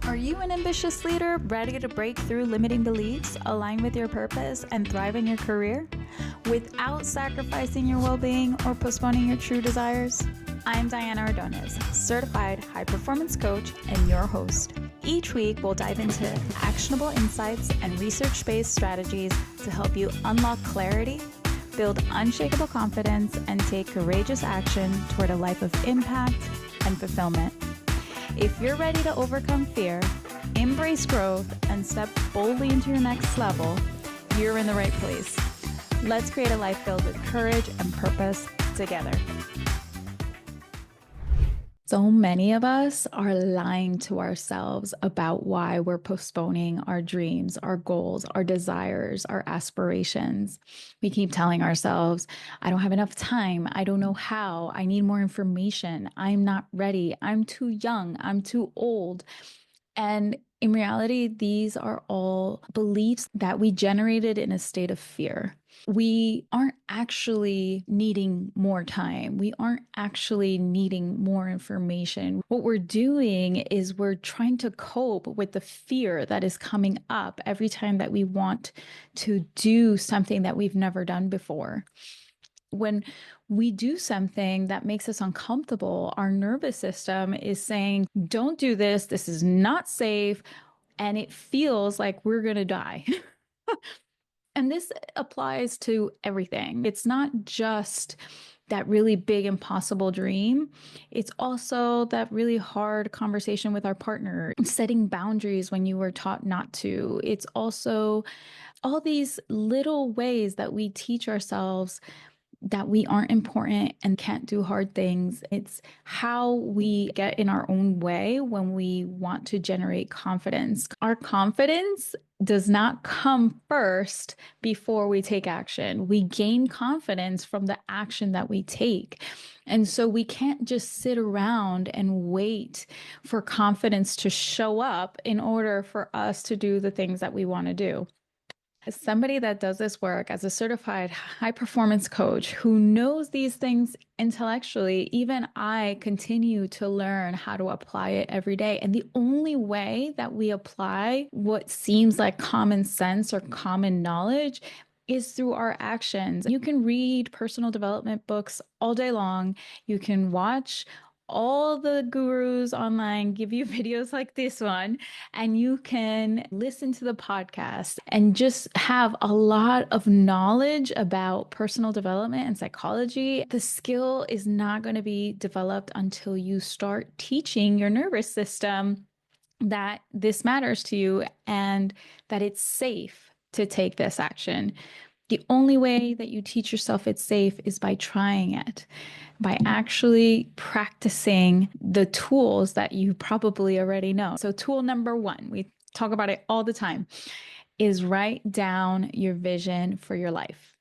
Are you an ambitious leader ready to break through limiting beliefs, align with your purpose, and thrive in your career without sacrificing your well being or postponing your true desires? I'm Diana Ordonez, certified high performance coach and your host. Each week, we'll dive into actionable insights and research based strategies to help you unlock clarity, build unshakable confidence, and take courageous action toward a life of impact and fulfillment. If you're ready to overcome fear, embrace growth, and step boldly into your next level, you're in the right place. Let's create a life filled with courage and purpose together. So many of us are lying to ourselves about why we're postponing our dreams, our goals, our desires, our aspirations. We keep telling ourselves, I don't have enough time. I don't know how. I need more information. I'm not ready. I'm too young. I'm too old. And in reality, these are all beliefs that we generated in a state of fear. We aren't actually needing more time. We aren't actually needing more information. What we're doing is we're trying to cope with the fear that is coming up every time that we want to do something that we've never done before. When we do something that makes us uncomfortable, our nervous system is saying, don't do this. This is not safe. And it feels like we're going to die. And this applies to everything. It's not just that really big, impossible dream. It's also that really hard conversation with our partner, setting boundaries when you were taught not to. It's also all these little ways that we teach ourselves that we aren't important and can't do hard things. It's how we get in our own way when we want to generate confidence. Our confidence does not come first before we take action. We gain confidence from the action that we take. And so we can't just sit around and wait for confidence to show up in order for us to do the things that we want to do. As somebody that does this work as a certified high performance coach who knows these things intellectually, even I continue to learn how to apply it every day. And the only way that we apply what seems like common sense or common knowledge is through our actions. You can read personal development books all day long. You can watch all the gurus online give you videos like this one, and you can listen to the podcast and just have a lot of knowledge about personal development and psychology. The skill is not going to be developed until you start teaching your nervous system that this matters to you and that it's safe to take this action. The only way that you teach yourself it's safe is by trying it, by actually practicing the tools that you probably already know. So tool number one, we talk about it all the time, is write down your vision for your life.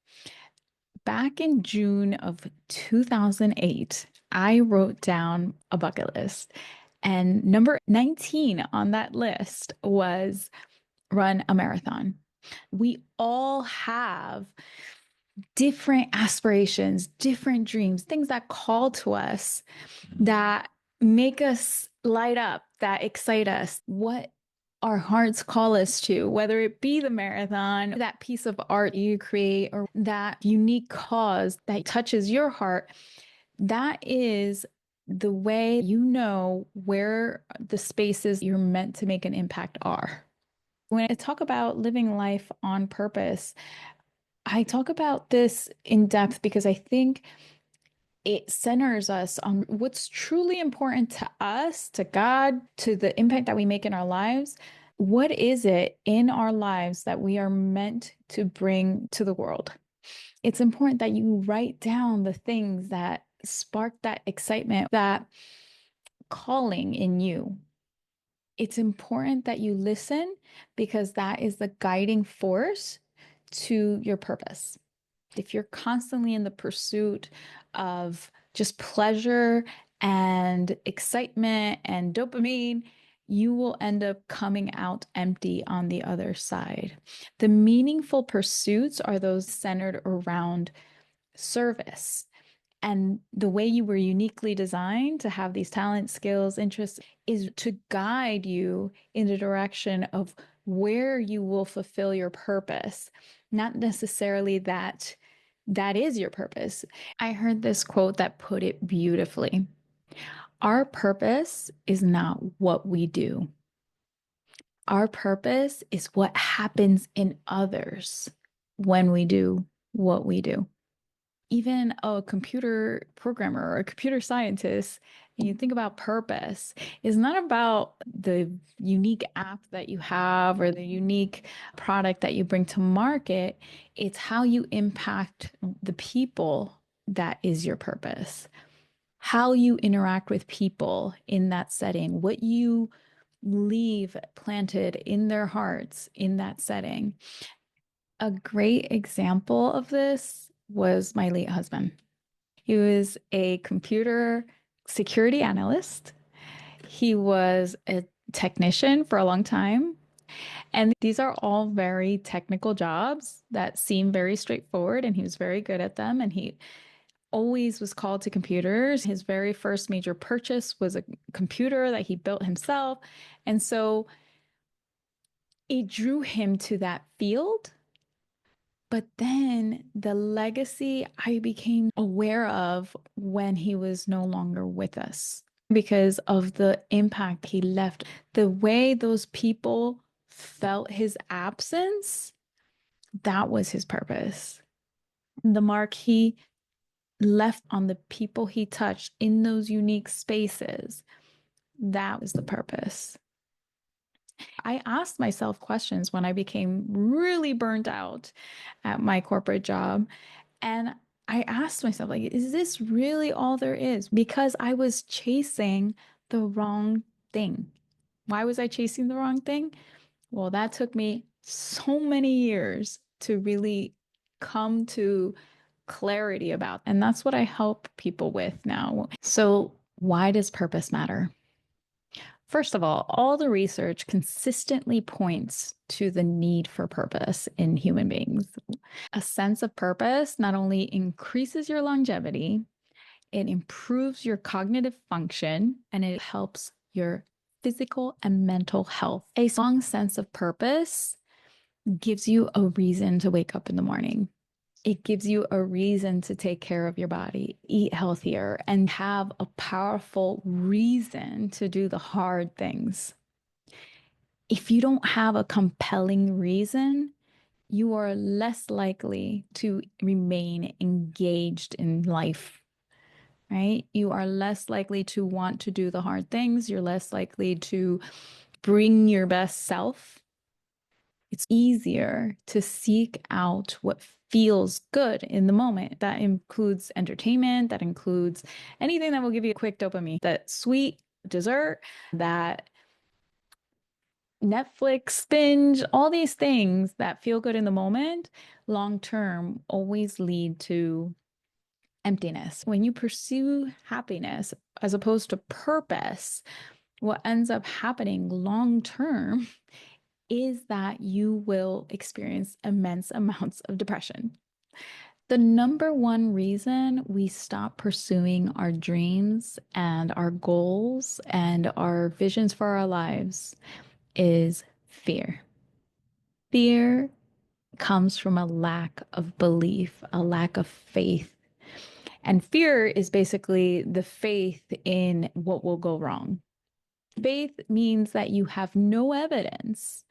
Back in June of 2008, I wrote down a bucket list, and number 19 on that list was run a marathon. We all have different aspirations, different dreams, things that call to us, that make us light up, that excite us. What our hearts call us to, whether it be the marathon, that piece of art you create, or that unique cause that touches your heart, that is the way you know where the spaces you're meant to make an impact are. When I talk about living life on purpose, I talk about this in depth because I think it centers us on what's truly important to us, to God, to the impact that we make in our lives. What is it in our lives that we are meant to bring to the world? It's important that you write down the things that spark that excitement, that calling in you. It's important that you listen because that is the guiding force to your purpose. If you're constantly in the pursuit of just pleasure and excitement and dopamine, you will end up coming out empty on the other side. The meaningful pursuits are those centered around service And the way you were uniquely designed to have these talents, skills, interests is to guide you in the direction of where you will fulfill your purpose, not necessarily that that is your purpose. I heard this quote that put it beautifully. Our purpose is not what we do. Our purpose is what happens in others when we do what we do. Even a computer programmer or a computer scientist, and you think about purpose, is not about the unique app that you have or the unique product that you bring to market. It's how you impact the people that is your purpose. How you interact with people in that setting, what you leave planted in their hearts in that setting. A great example of this was my late husband. He was a computer security analyst. He was a technician for a long time. And these are all very technical jobs that seem very straightforward, and he was very good at them. And he always was called to computers. His very first major purchase was a computer that he built himself. And so it drew him to that field. But then the legacy I became aware of when he was no longer with us because of the impact he left, the way those people felt his absence, that was his purpose. The mark he left on the people he touched in those unique spaces, that was the purpose. I asked myself questions when I became really burnt out at my corporate job. And I asked myself, like, is this really all there is? Because I was chasing the wrong thing. Why was I chasing the wrong thing? Well, that took me so many years to really come to clarity about. And that's what I help people with now. So, why does purpose matter? First of all the research consistently points to the need for purpose in human beings. A sense of purpose not only increases your longevity, it improves your cognitive function and it helps your physical and mental health. A strong sense of purpose gives you a reason to wake up in the morning. It gives you a reason to take care of your body, eat healthier, and have a powerful reason to do the hard things. If you don't have a compelling reason, you are less likely to remain engaged in life, right? You are less likely to want to do the hard things. You're less likely to bring your best self. It's easier to seek out what feels good in the moment. That includes entertainment, that includes anything that will give you a quick dopamine, that sweet dessert, that Netflix binge, all these things that feel good in the moment, long term always lead to emptiness. When you pursue happiness as opposed to purpose, what ends up happening long term is that you will experience immense amounts of depression. The number one reason we stop pursuing our dreams and our goals and our visions for our lives is fear. Fear comes from a lack of belief, a lack of faith. And fear is basically the faith in what will go wrong. Faith means that you have no evidence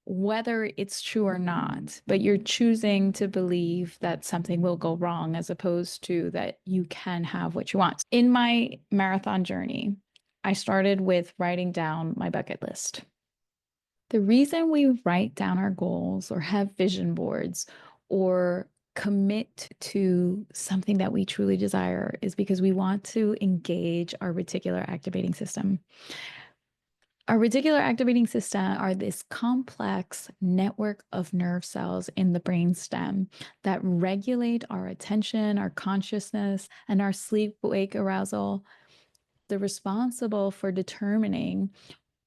whether it's true or not, but you're choosing to believe that something will go wrong as opposed to that you can have what you want. In my marathon journey, I started with writing down my bucket list. The reason we write down our goals or have vision boards or commit to something that we truly desire is because we want to engage our reticular activating system. Our reticular activating system are this complex network of nerve cells in the brainstem that regulate our attention, our consciousness, and our sleep-wake arousal. They're responsible for determining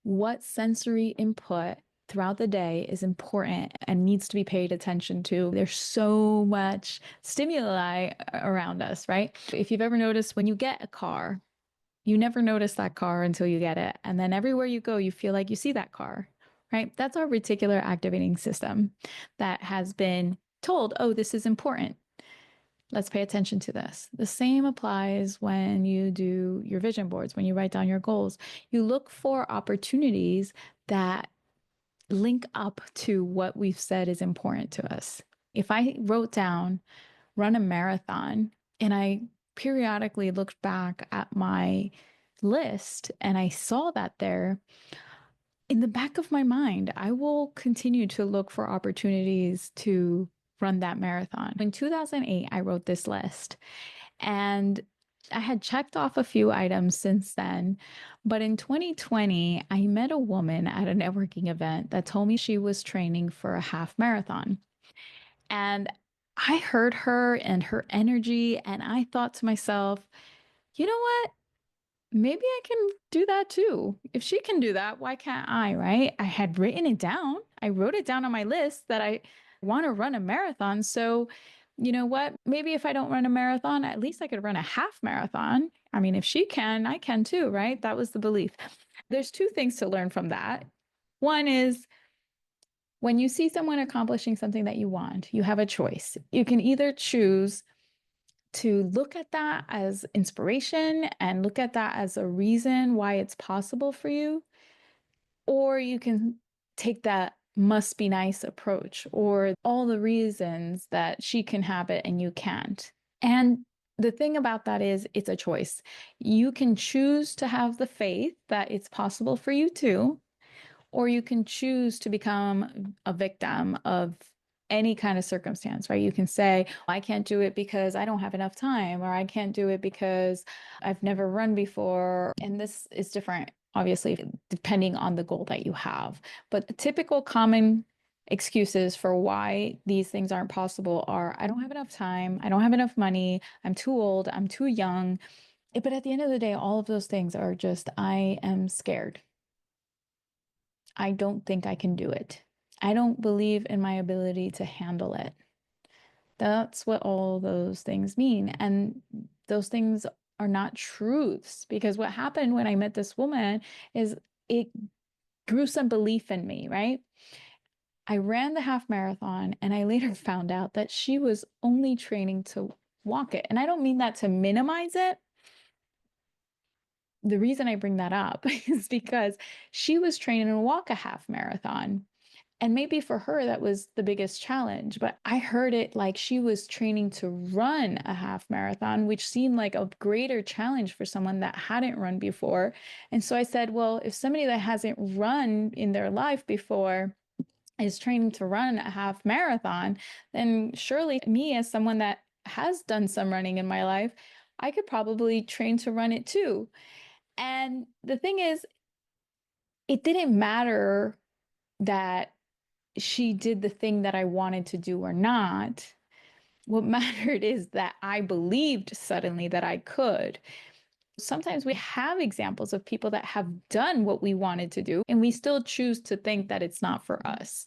what sensory input throughout the day is important and needs to be paid attention to. There's so much stimuli around us, right? If you've ever noticed when you get a car, you never notice that car until you get it. And then everywhere you go, you feel like you see that car, right? That's our reticular activating system that has been told, oh, this is important. Let's pay attention to this. The same applies when you do your vision boards, when you write down your goals. You look for opportunities that link up to what we've said is important to us. If I wrote down run a marathon and I periodically looked back at my list and I saw that there, in the back of my mind, I will continue to look for opportunities to run that marathon. In 2008, I wrote this list and I had checked off a few items since then. But in 2020, I met a woman at a networking event that told me she was training for a half marathon. And I heard her and her energy, and I thought to myself, you know what? Maybe I can do that too. If she can do that, why can't I, right? I had written it down. I wrote it down on my list that I want to run a marathon. So, you know what? Maybe if I don't run a marathon, at least I could run a half marathon. I mean, if she can, I can too, right? That was the belief. There's two things to learn from that. One is when you see someone accomplishing something that you want, you have a choice. You can either choose to look at that as inspiration and look at that as a reason why it's possible for you, or you can take that must be nice approach or all the reasons that she can have it and you can't. And the thing about that is it's a choice. You can choose to have the faith that it's possible for you too, or you can choose to become a victim of any kind of circumstance, right? You can say, I can't do it because I don't have enough time, or I can't do it because I've never run before. And this is different, obviously, depending on the goal that you have. But the typical common excuses for why these things aren't possible are I don't have enough time, I don't have enough money, I'm too old, I'm too young. But at the end of the day, all of those things are just, I am scared. I don't think I can do it. I don't believe in my ability to handle it. That's what all those things mean. And those things are not truths because what happened when I met this woman is it grew some belief in me, right? I ran the half marathon and I later found out that she was only training to walk it. And I don't mean that to minimize it. The reason I bring that up is because she was training to walk a half marathon. And maybe for her, that was the biggest challenge. But I heard it like she was training to run a half marathon, which seemed like a greater challenge for someone that hadn't run before. And so I said, well, if somebody that hasn't run in their life before is training to run a half marathon, then surely me, as someone that has done some running in my life, I could probably train to run it too. And the thing is, it didn't matter that she did the thing that I wanted to do or not. What mattered is that I believed suddenly that I could. Sometimes we have examples of people that have done what we wanted to do, and we still choose to think that it's not for us.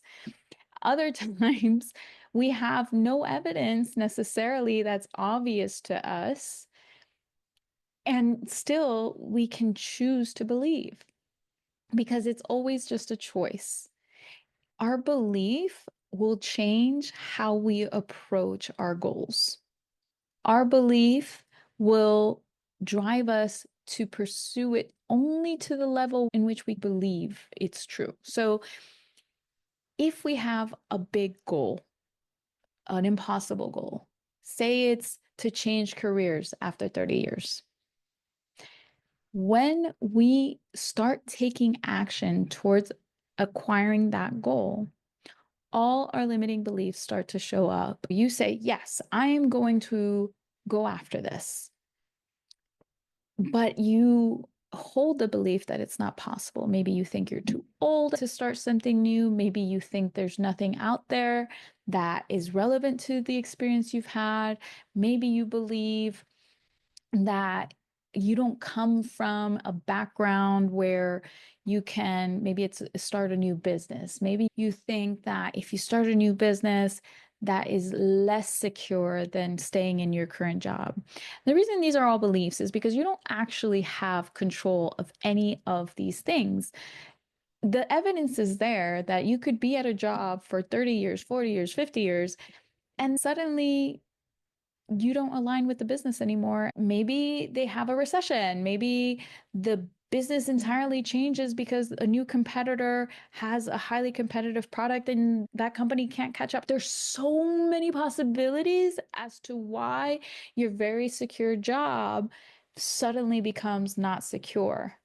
Other times, we have no evidence necessarily that's obvious to us, and still we can choose to believe because it's always just a choice. Our belief will change how we approach our goals. Our belief will drive us to pursue it only to the level in which we believe it's true. So if we have a big goal, an impossible goal, say it's to change careers after 30 years, when we start taking action towards acquiring that goal, all our limiting beliefs start to show up. You say, yes, I am going to go after this. But you hold the belief that it's not possible. Maybe you think you're too old to start something new. Maybe you think there's nothing out there that is relevant to the experience you've had. Maybe you believe that you don't come from a background where you can, maybe it's start a new business. Maybe you think that if you start a new business, that is less secure than staying in your current job. The reason these are all beliefs is because you don't actually have control of any of these things. The evidence is there that you could be at a job for 30 years, 40 years, 50 years, and suddenly you don't align with the business anymore. Maybe they have a recession. Maybe the business entirely changes because a new competitor has a highly competitive product and that company can't catch up. There's so many possibilities as to why your very secure job suddenly becomes not secure.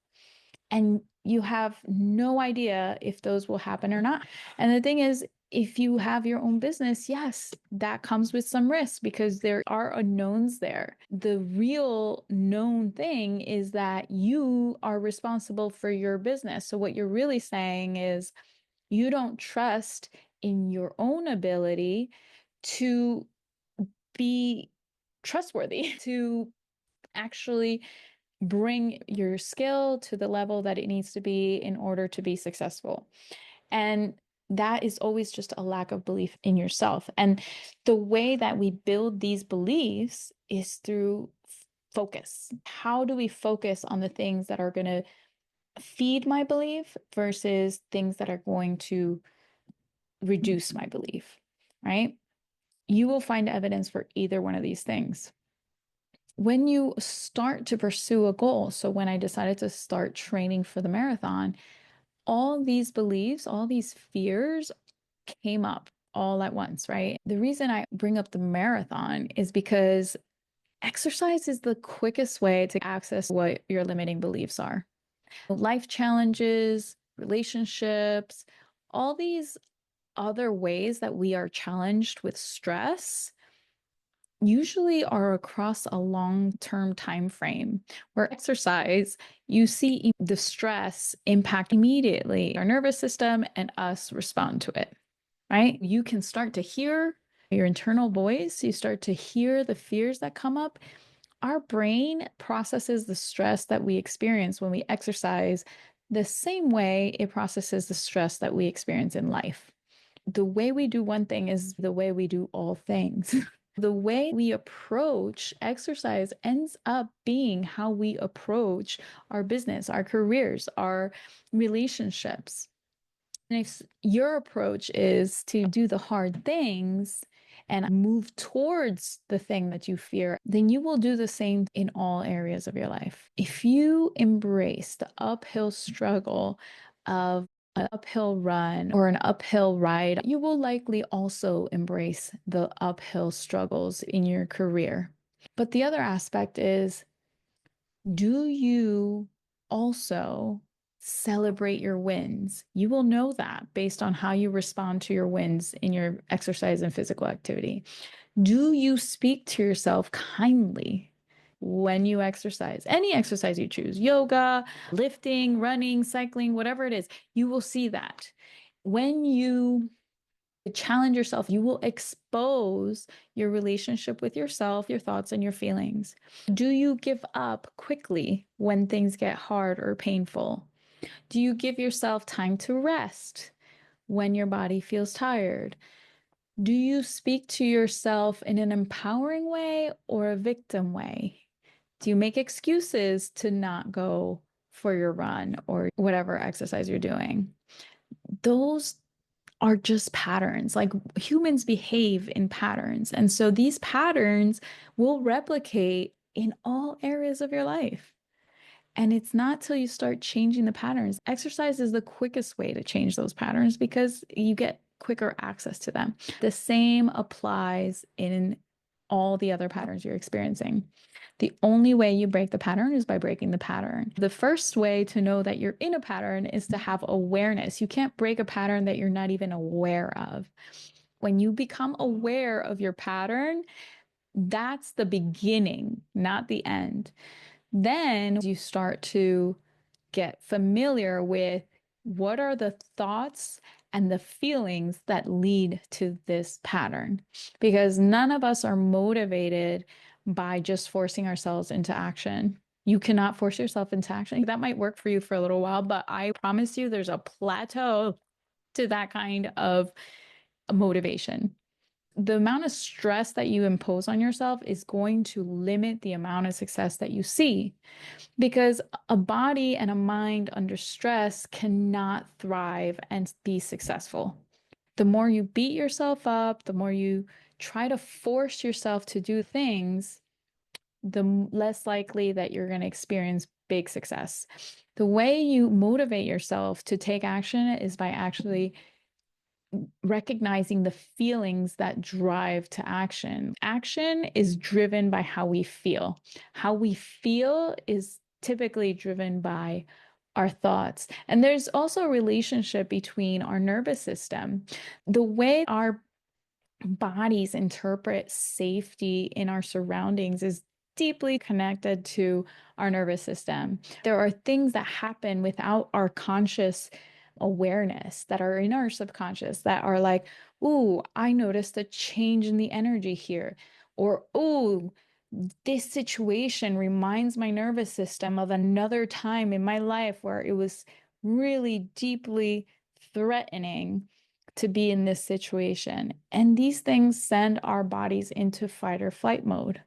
And you have no idea if those will happen or not. And the thing is, if you have your own business, yes, that comes with some risk because there are unknowns there. The real known thing is that you are responsible for your business. So, what you're really saying is you don't trust in your own ability to be trustworthy, to actually bring your skill to the level that it needs to be in order to be successful. And that is always just a lack of belief in yourself. And the way that we build these beliefs is through focus. How do we focus on the things that are going to feed my belief versus things that are going to reduce my belief, right? You will find evidence for either one of these things. When you start to pursue a goal, so when I decided to start training for the marathon, all these beliefs, all these fears came up all at once, right? The reason I bring up the marathon is because exercise is the quickest way to access what your limiting beliefs are. Life challenges, relationships, all these other ways that we are challenged with stress usually are across a long-term time frame. Where exercise, you see the stress impact immediately our nervous system and us respond to it, right? You can start to hear your internal voice, you start to hear the fears that come up. Our brain processes the stress that we experience when we exercise the same way it processes the stress that we experience in life. The way we do one thing is the way we do all things. The way we approach exercise ends up being how we approach our business, our careers, our relationships. And if your approach is to do the hard things and move towards the thing that you fear, then you will do the same in all areas of your life. If you embrace the uphill struggle of an uphill run or an uphill ride, you will likely also embrace the uphill struggles in your career. But the other aspect is, do you also celebrate your wins? You will know that based on how you respond to your wins in your exercise and physical activity. Do you speak to yourself kindly when you exercise? Any exercise you choose, yoga, lifting, running, cycling, whatever it is, you will see that. When you challenge yourself, you will expose your relationship with yourself, your thoughts, and your feelings. Do you give up quickly when things get hard or painful? Do you give yourself time to rest when your body feels tired? Do you speak to yourself in an empowering way or a victim way? Do you make excuses to not go for your run or whatever exercise you're doing? Those are just patterns. Like humans behave in patterns. And so these patterns will replicate in all areas of your life. And it's not till you start changing the patterns. Exercise is the quickest way to change those patterns because you get quicker access to them. The same applies in all the other patterns you're experiencing. The only way you break the pattern is by breaking the pattern. The first way to know that you're in a pattern is to have awareness. You can't break a pattern that you're not even aware of. When you become aware of your pattern, that's the beginning, not the end. Then you start to get familiar with what are the thoughts and the feelings that lead to this pattern. Because none of us are motivated by just forcing ourselves into action. You cannot force yourself into action. That might work for you for a little while, but I promise you there's a plateau to that kind of motivation. The amount of stress that you impose on yourself is going to limit the amount of success that you see because a body and a mind under stress cannot thrive and be successful. The more you beat yourself up, the more you try to force yourself to do things, the less likely that you're going to experience big success. The way you motivate yourself to take action is by actually recognizing the feelings that drive to action. Action is driven by how we feel. How we feel is typically driven by our thoughts. And there's also a relationship between our nervous system. The way our bodies interpret safety in our surroundings is deeply connected to our nervous system. There are things that happen without our conscious awareness that are in our subconscious that are like, ooh, I noticed a change in the energy here. Or, ooh, this situation reminds my nervous system of another time in my life where it was really deeply threatening to be in this situation. And these things send our bodies into fight or flight mode.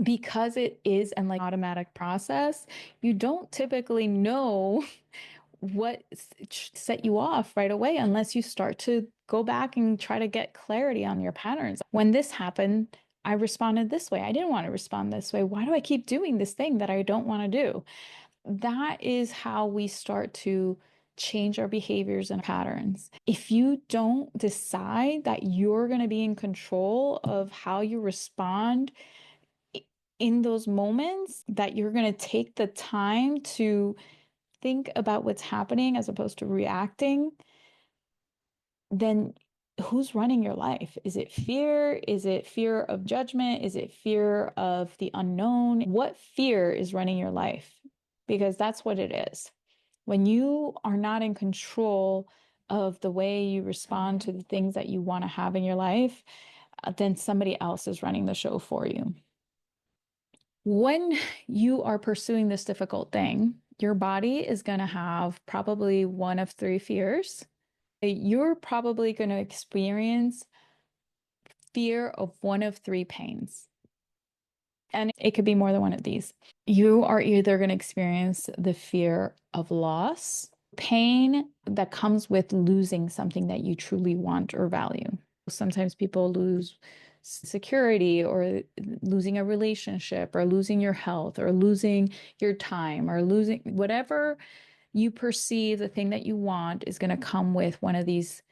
Because it is an like automatic process, you don't typically know what set you off right away unless you start to go back and try to get clarity on your patterns. When this happened, I responded this way. I didn't want to respond this way. Why do I keep doing this thing that I don't want to do? That is how we start to change our behaviors and patterns. If you don't decide that you're going to be in control of how you respond in those moments, that you're going to take the time to think about what's happening as opposed to reacting, then who's running your life? Is it fear? Is it fear of judgment? Is it fear of the unknown? What fear is running your life? Because that's what it is. When you are not in control of the way you respond to the things that you want to have in your life, then somebody else is running the show for you. When you are pursuing this difficult thing, your body is going to have probably one of three fears. You're probably going to experience fear of one of three pains. And it could be more than one of these. You are either going to experience the fear of loss, pain that comes with losing something that you truly want or value. Sometimes people lose security or losing a relationship or losing your health or losing your time or losing whatever you perceive the thing that you want is going to come with one of these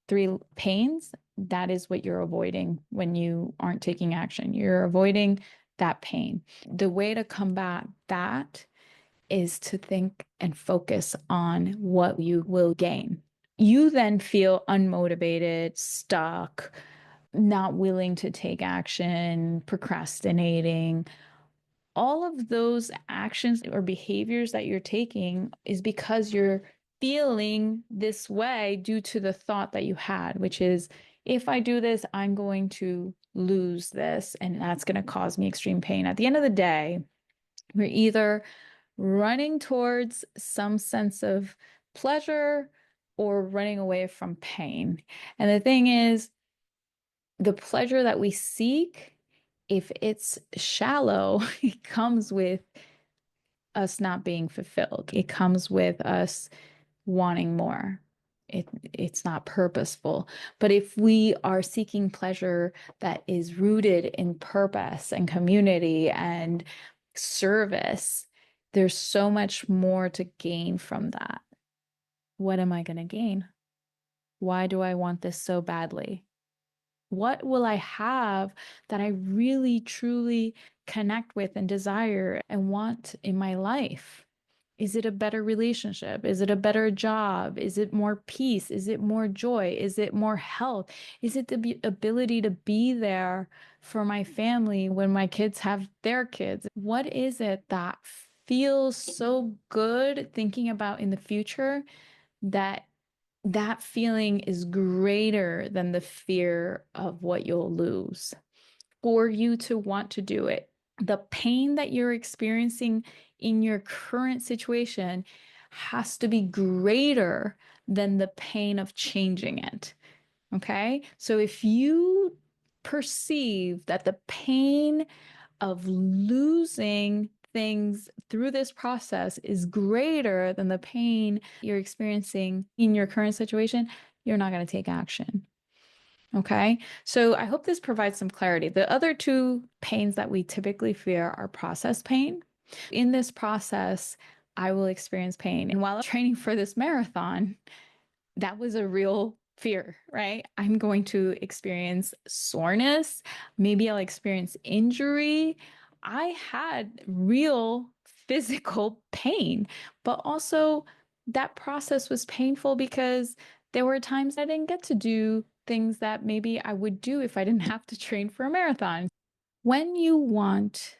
three pains. That is what you're avoiding when you aren't taking action. You're avoiding that pain. The way to combat that is to think and focus on what you will gain. You then feel unmotivated, stuck, not willing to take action, procrastinating. All of those actions or behaviors that you're taking is because you're feeling this way due to the thought that you had, which is, if I do this, I'm going to lose this, and that's going to cause me extreme pain. At the end of the day, we're either running towards some sense of pleasure or running away from pain. And the thing is, the pleasure that we seek, if it's shallow, it comes with us not being fulfilled. It comes with us wanting more. It's not purposeful. But if we are seeking pleasure that is rooted in purpose and community and service, there's so much more to gain from that. What am I going to gain? Why do I want this so badly? What will I have that I really truly connect with and desire and want in my life? Is it a better relationship? Is it a better job? Is it more peace? Is it more joy? Is it more health? Is it the ability to be there for my family when my kids have their kids? What is it that feels so good thinking about in the future that that feeling is greater than the fear of what you'll lose for you to want to do it? The pain that you're experiencing in your current situation has to be greater than the pain of changing it. Okay. So if you perceive that the pain of losing things through this process is greater than the pain you're experiencing in your current situation, you're not going to take action. Okay. So I hope this provides some clarity. The other two pains that we typically fear are process pain. In this process, I will experience pain. And while training for this marathon, that was a real fear, right? I'm going to experience soreness. Maybe I'll experience injury. I had real physical pain, but also that process was painful because there were times I didn't get to do things that maybe I would do if I didn't have to train for a marathon. When you want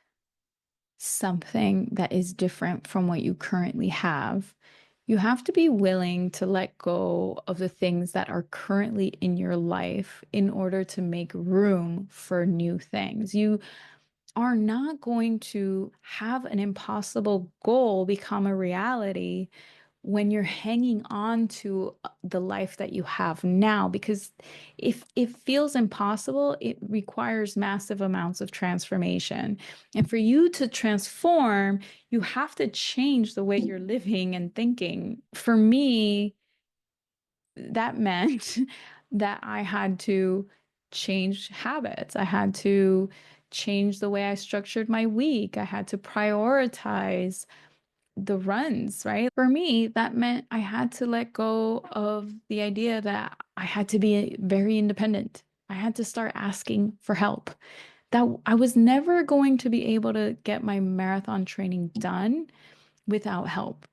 something that is different from what you currently have, you have to be willing to let go of the things that are currently in your life in order to make room for new things. You are not going to have an impossible goal become a reality when you're hanging on to the life that you have now, because if it feels impossible, it requires massive amounts of transformation. And for you to transform, you have to change the way you're living and thinking. For me, that meant that I had to change habits. I had to change the way I structured my week. I had to prioritize the runs, right? For me, that meant I had to let go of the idea that I had to be very independent. I had to start asking for help. That I was never going to be able to get my marathon training done without help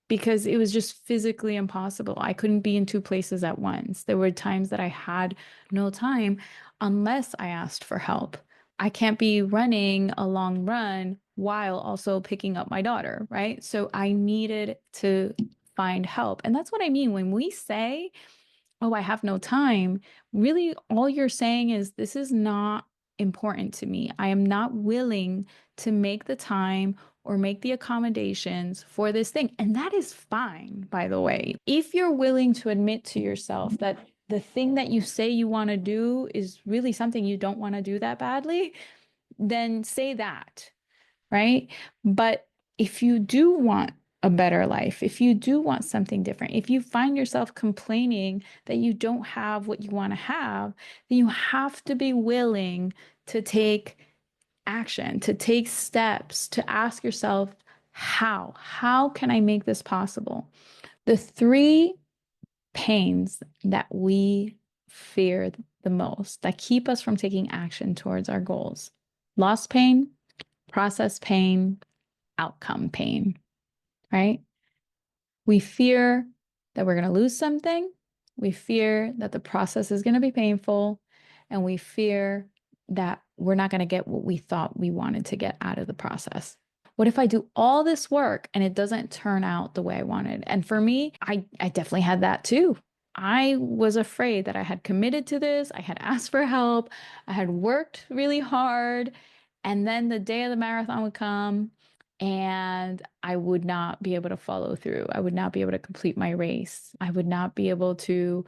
because it was just physically impossible. I couldn't be in two places at once. There were times that I had no time unless I asked for help. I can't be running a long run while also picking up my daughter, right? So I needed to find help. And that's what I mean when we say, oh, I have no time, really all you're saying is this is not important to me. I am not willing to make the time or make the accommodations for this thing. And that is fine, by the way. If you're willing to admit to yourself that the thing that you say you want to do is really something you don't want to do that badly, then say that, right? But if you do want a better life, if you do want something different, if you find yourself complaining that you don't have what you want to have, then you have to be willing to take action, to take steps, to ask yourself, how? How can I make this possible? The three pains that we fear the most that keep us from taking action towards our goals: loss pain, process pain, outcome pain, right? We fear that we're going to lose something. We fear that the process is going to be painful. And we fear that we're not going to get what we thought we wanted to get out of the process. What if I do all this work and it doesn't turn out the way I wanted? And for me, I definitely had that too. I was afraid that I had committed to this, I had asked for help, I had worked really hard, and then the day of the marathon would come and I would not be able to follow through. I would not be able to complete my race. I would not be able to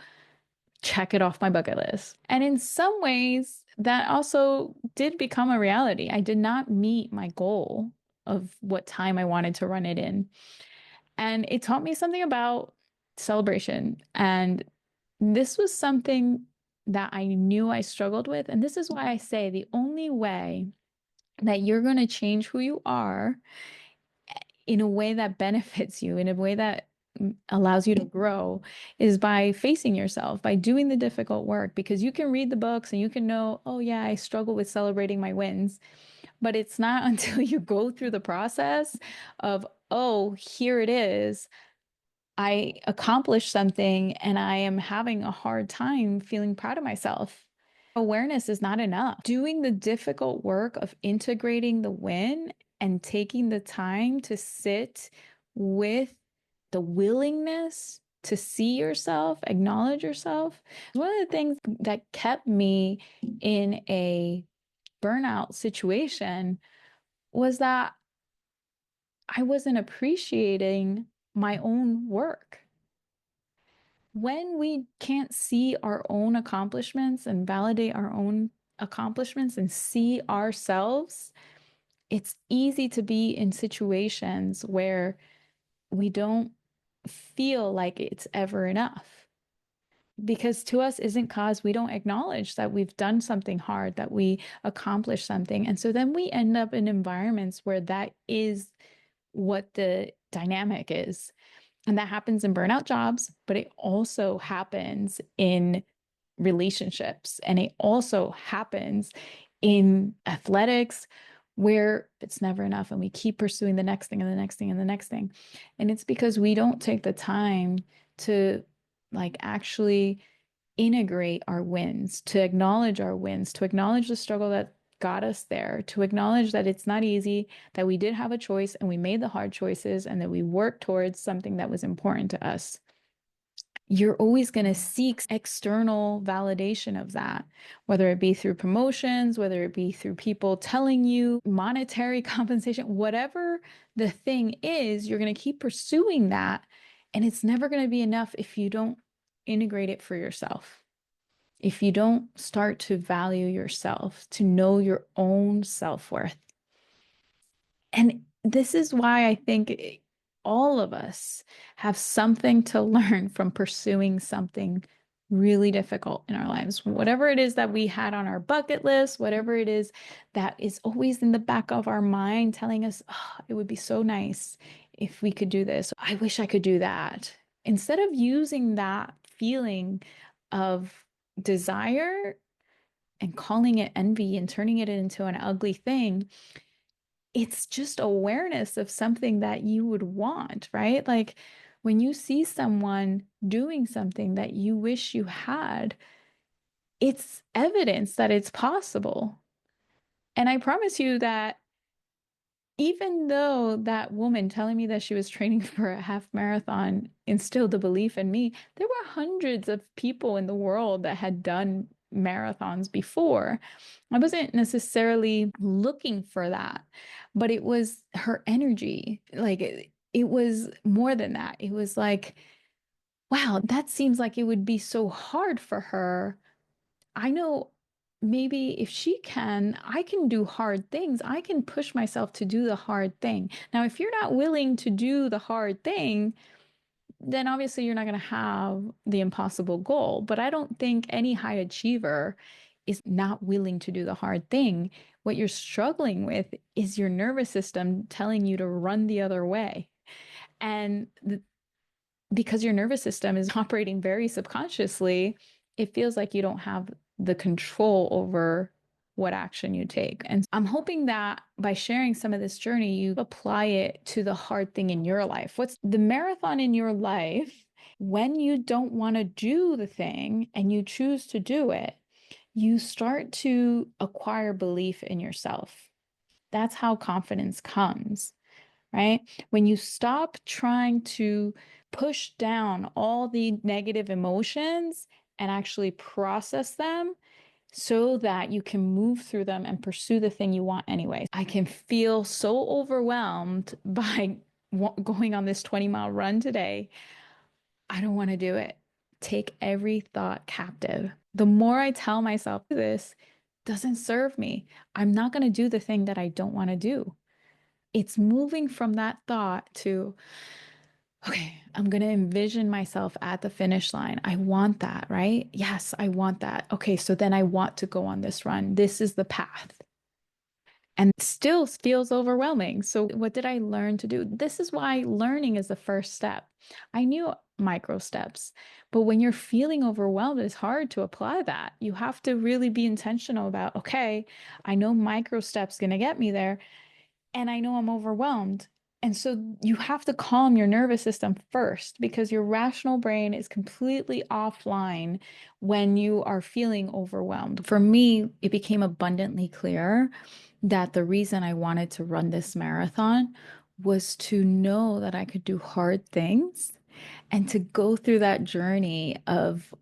check it off my bucket list. And in some ways, that also did become a reality. I did not meet my goal of what time I wanted to run it in. And it taught me something about celebration. And this was something that I knew I struggled with. And this is why I say the only way that you're going to change who you are in a way that benefits you, in a way that allows you to grow, is by facing yourself, by doing the difficult work. Because you can read the books and you can know, oh, yeah, I struggle with celebrating my wins. But it's not until you go through the process of, oh, here it is. I accomplished something and I am having a hard time feeling proud of myself. Awareness is not enough. Doing the difficult work of integrating the win and taking the time to sit with the willingness to see yourself, acknowledge yourself. One of the things that kept me in a burnout situation was that I wasn't appreciating my own work. When we can't see our own accomplishments and validate our own accomplishments and see ourselves, it's easy to be in situations where we don't feel like it's ever enough. Because to us isn't cause we don't acknowledge that we've done something hard, that we accomplished something. And so then we end up in environments where that is what the dynamic is. And that happens in burnout jobs, but it also happens in relationships. And it also happens in athletics where it's never enough and we keep pursuing the next thing and the next thing and the next thing. And it's because we don't take the time to like actually integrate our wins, to acknowledge our wins, to acknowledge the struggle that got us there, to acknowledge that it's not easy, that we did have a choice and we made the hard choices and that we worked towards something that was important to us. You're always going to seek external validation of that, whether it be through promotions, whether it be through people telling you monetary compensation, whatever the thing is, you're going to keep pursuing that. And it's never going to be enough if you don't integrate it for yourself. If you don't start to value yourself, to know your own self-worth. And this is why I think all of us have something to learn from pursuing something really difficult in our lives. Whatever it is that we had on our bucket list, whatever it is that is always in the back of our mind telling us, oh, it would be so nice if we could do this. I wish I could do that. Instead of using that feeling of desire and calling it envy and turning it into an ugly thing, it's just awareness of something that you would want, right? Like when you see someone doing something that you wish you had, it's evidence that it's possible. And I promise you that even though that woman telling me that she was training for a half marathon instilled the belief in me, there were hundreds of people in the world that had done marathons before. I wasn't necessarily looking for that, but it was her energy. Like it was more than that. It was like, wow, that seems like it would be so hard for her. I know maybe if she can, I can do hard things. I can push myself to do the hard thing. Now, if you're not willing to do the hard thing, then obviously you're not going to have the impossible goal. But I don't think any high achiever is not willing to do the hard thing. What you're struggling with is your nervous system telling you to run the other way. And because your nervous system is operating very subconsciously, it feels like you don't have the control over what action you take. And I'm hoping that by sharing some of this journey, you apply it to the hard thing in your life. What's the marathon in your life when you don't want to do the thing and you choose to do it? You start to acquire belief in yourself. That's how confidence comes, right? When you stop trying to push down all the negative emotions and actually process them so that you can move through them and pursue the thing you want anyway. I can feel so overwhelmed by going on this 20-mile run today. I don't want to do it. Take every thought captive. The more I tell myself this doesn't serve me, I'm not going to do the thing that I don't want to do. It's moving from that thought to, okay, I'm going to envision myself at the finish line. I want that, right? Yes, I want that. Okay, so then I want to go on this run. This is the path. And it still feels overwhelming. So, what did I learn to do? This is why learning is the first step. I knew micro steps, but when you're feeling overwhelmed, it's hard to apply that. You have to really be intentional about, okay, I know micro steps going to get me there and I know I'm overwhelmed. And so you have to calm your nervous system first because your rational brain is completely offline when you are feeling overwhelmed. For me, it became abundantly clear that the reason I wanted to run this marathon was to know that I could do hard things and to go through that journey of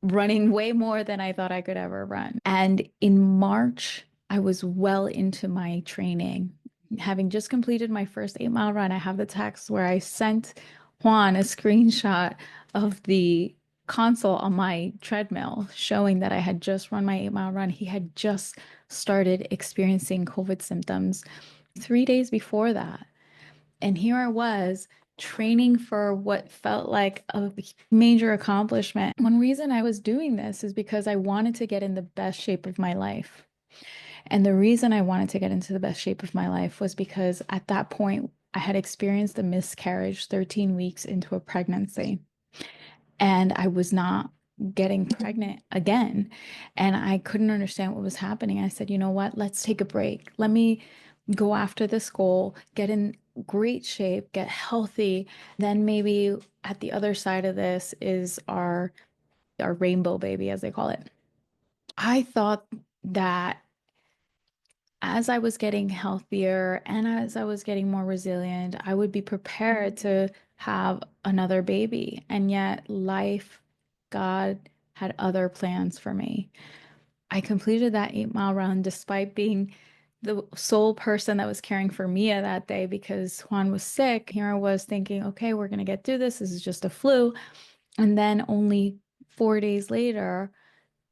running way more than I thought I could ever run. And in March, I was well into my training. having just completed my first 8 mile run, I have the text where I sent Juan a screenshot of the console on my treadmill showing that I had just run my 8 mile run. He had just started experiencing COVID symptoms 3 days before that. And here I was training for what felt like a major accomplishment. One reason I was doing this is because I wanted to get in the best shape of my life. And the reason I wanted to get into the best shape of my life was because at that point, I had experienced a miscarriage 13 weeks into a pregnancy, and I was not getting pregnant again. And I couldn't understand what was happening. I said, you know what? Let's take a break. Let me go after this goal, get in great shape, get healthy. Then maybe at the other side of this is our rainbow baby, as they call it. I thought that as I was getting healthier and as I was getting more resilient, I would be prepared to have another baby. And yet, life, God had other plans for me. I completed that 8 mile run despite being the sole person that was caring for Mia that day because Juan was sick. Here I was thinking, okay, we're going to get through this. This is just a flu. And then only 4 days later,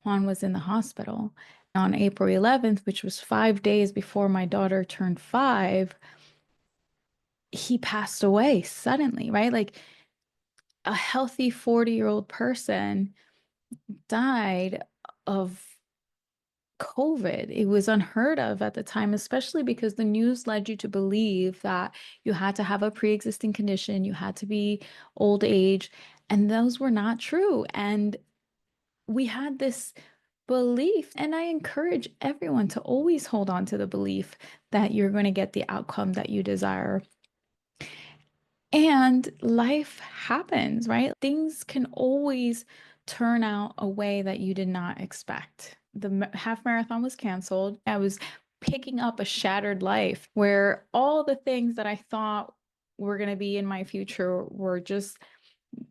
Juan was in the hospital. On April 11th, which was 5 days before my daughter turned 5, he passed away suddenly, right? Like a healthy 40-year-old person died of COVID. It was unheard of at the time, especially because the news led you to believe that you had to have a pre-existing condition, you had to be old age, and those were not true. And we had this belief, and I encourage everyone to always hold on to the belief that you're going to get the outcome that you desire. And life happens, right? Things can always turn out a way that you did not expect. The half marathon was canceled. I was picking up a shattered life where all the things that I thought were going to be in my future were just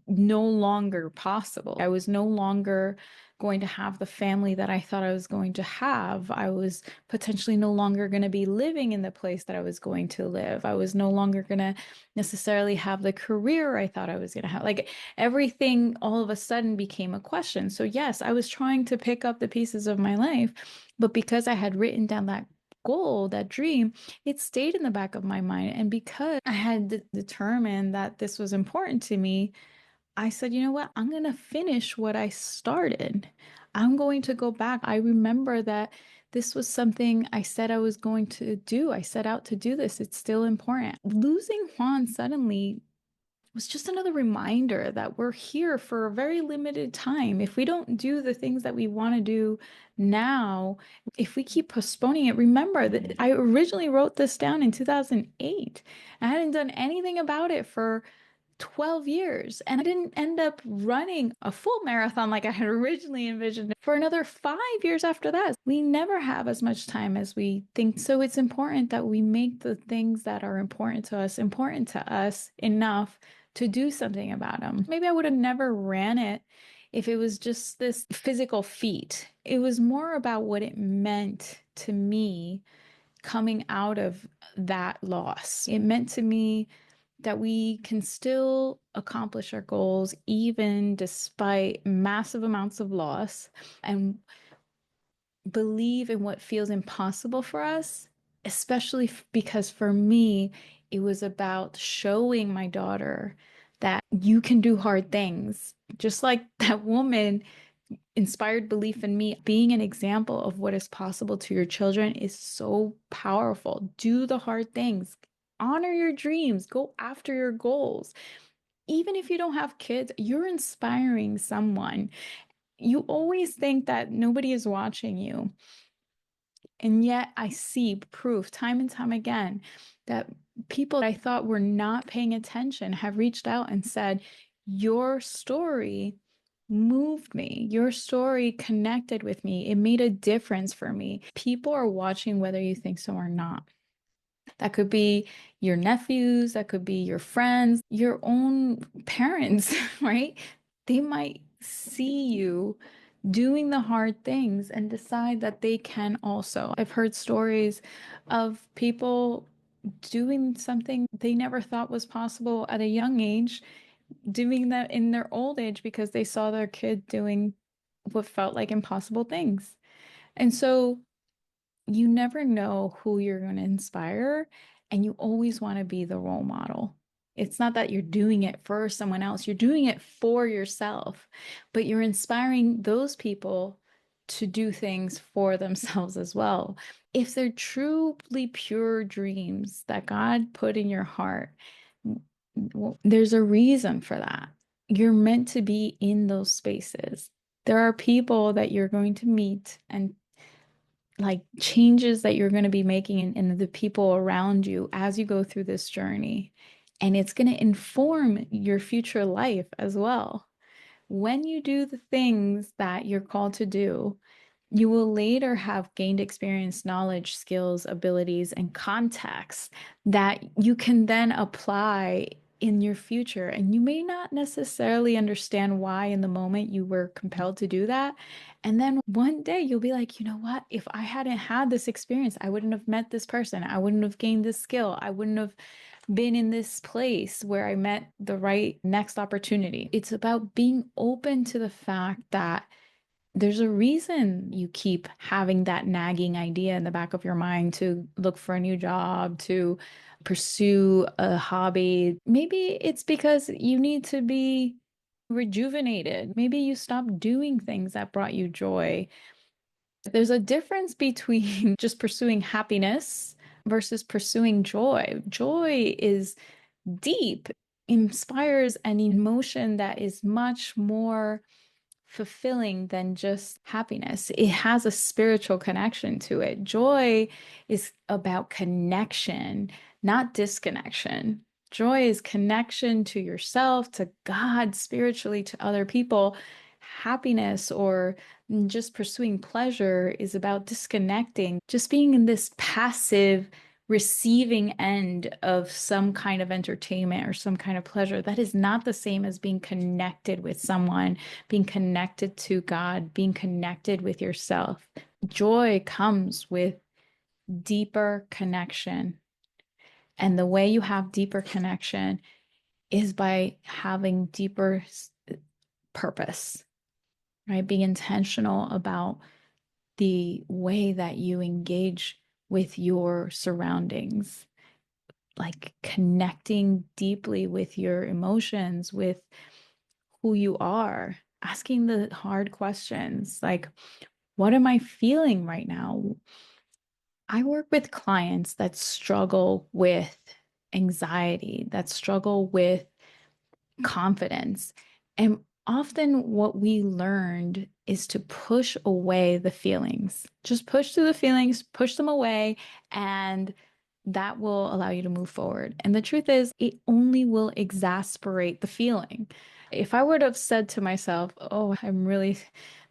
no longer possible. I was no longer going to have the family that I thought I was going to have. I was potentially no longer going to be living in the place that I was going to live. I was no longer going to necessarily have the career I thought I was going to have. Like everything all of a sudden became a question. So, yes, I was trying to pick up the pieces of my life, but because I had written down that goal, that dream, it stayed in the back of my mind. And because I had determined that this was important to me, I said, you know what? I'm going to finish what I started. I'm going to go back. I remember that this was something I said I was going to do. I set out to do this. It's still important. Losing Juan suddenly was just another reminder that we're here for a very limited time. If we don't do the things that we want to do now, if we keep postponing it, remember that I originally wrote this down in 2008. I hadn't done anything about it for 12 years. And I didn't end up running a full marathon like I had originally envisioned for another 5 years after that. We never have as much time as we think. So it's important that we make the things that are important to us enough to do something about them. Maybe I would have never ran it if it was just this physical feat. It was more about what it meant to me coming out of that loss. It meant to me that we can still accomplish our goals even despite massive amounts of loss and believe in what feels impossible for us, especially because for me, it was about showing my daughter that you can do hard things. Just like that woman inspired belief in me. Being an example of what is possible to your children is so powerful. Do the hard things, honor your dreams, go after your goals. Even if you don't have kids, you're inspiring someone. You always think that nobody is watching you. And yet I see proof time and time again that people I thought were not paying attention have reached out and said, your story moved me. Your story connected with me. It made a difference for me. People are watching whether you think so or not. That could be your nephews, that could be your friends, your own parents, right? They might see you doing the hard things and decide that they can also. I've heard stories of people doing something they never thought was possible at a young age, doing that in their old age because they saw their kid doing what felt like impossible things. And so you never know who you're going to inspire, and you always want to be the role model. It's not that you're doing it for someone else, you're doing it for yourself, but you're inspiring those people to do things for themselves as well. If they're truly pure dreams that God put in your heart, well, there's a reason for that. You're meant to be in those spaces. There are people that you're going to meet and like changes that you're going to be making in the people around you as you go through this journey. And it's going to inform your future life as well. When you do the things that you're called to do, you will later have gained experience, knowledge, skills, abilities, and contacts that you can then apply in your future. And you may not necessarily understand why in the moment you were compelled to do that. And then one day you'll be like, you know what? If I hadn't had this experience, I wouldn't have met this person. I wouldn't have gained this skill. I wouldn't have been in this place where I met the right next opportunity. It's about being open to the fact that there's a reason you keep having that nagging idea in the back of your mind to look for a new job, to pursue a hobby. Maybe it's because you need to be rejuvenated. Maybe you stopped doing things that brought you joy. There's a difference between just pursuing happiness versus pursuing joy. Joy is deep, inspires an emotion that is much more fulfilling than just happiness. It has a spiritual connection to it. Joy is about connection, not disconnection. Joy is connection to yourself, to God, spiritually, to other people. Happiness or just pursuing pleasure is about disconnecting, just being in this passive receiving end of some kind of entertainment or some kind of pleasure. That is not the same as being connected with someone, being connected to God, being connected with yourself. Joy comes with deeper connection. And the way you have deeper connection is by having deeper purpose, right? Being intentional about the way that you engage with your surroundings, like connecting deeply with your emotions, with who you are, asking the hard questions like, what am I feeling right now? I work with clients that struggle with anxiety, that struggle with confidence. And often what we learned is to push away the feelings. Just push through the feelings, push them away, and that will allow you to move forward. And the truth is, it only will exasperate the feeling. If I would have said to myself, oh, I'm really